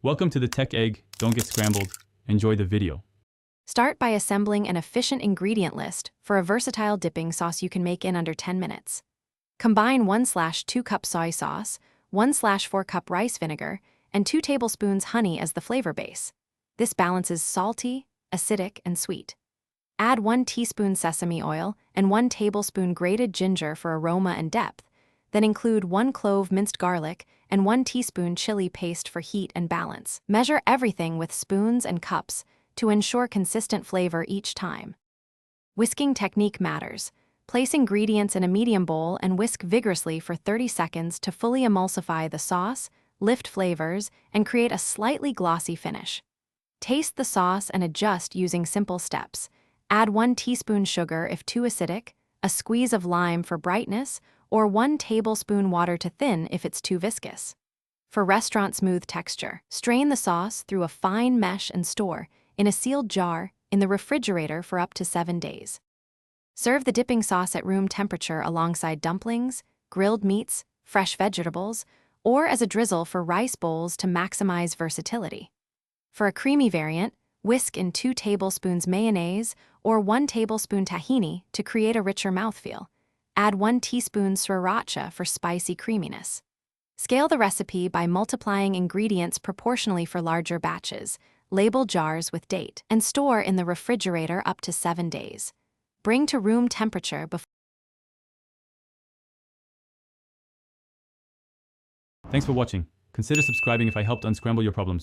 Welcome to the Tech Egg. Don't get scrambled. Enjoy the video. Start by assembling an efficient ingredient list for a versatile dipping sauce you can make in under 10 minutes. Combine 1/2 cup soy sauce, 1/4 cup rice vinegar, and 2 tablespoons honey as the flavor base. This balances salty, acidic, and sweet. Add 1 teaspoon sesame oil and 1 tablespoon grated ginger for aroma and depth. Then include 1 clove minced garlic and 1 teaspoon chili paste for heat and balance. Measure everything with spoons and cups to ensure consistent flavor each time. Whisking technique matters. Place ingredients in a medium bowl and whisk vigorously for 30 seconds to fully emulsify the sauce, lift flavors, and create a slightly glossy finish. Taste the sauce and adjust using simple steps. Add 1 teaspoon sugar if too acidic, a squeeze of lime for brightness, or 1 tablespoon water to thin if it's too viscous. For restaurant-smooth texture, strain the sauce through a fine mesh and store in a sealed jar in the refrigerator for up to 7 days. Serve the dipping sauce at room temperature alongside dumplings, grilled meats, fresh vegetables, or as a drizzle for rice bowls to maximize versatility. For a creamy variant, whisk in 2 tablespoons mayonnaise or 1 tablespoon tahini to create a richer mouthfeel. Add 1 teaspoon sriracha for spicy creaminess. Scale the recipe by multiplying ingredients proportionally for larger batches, label jars with date, and store in the refrigerator up to 7 days. Bring to room temperature before. Thanks for watching. Consider subscribing if I helped unscramble your problems.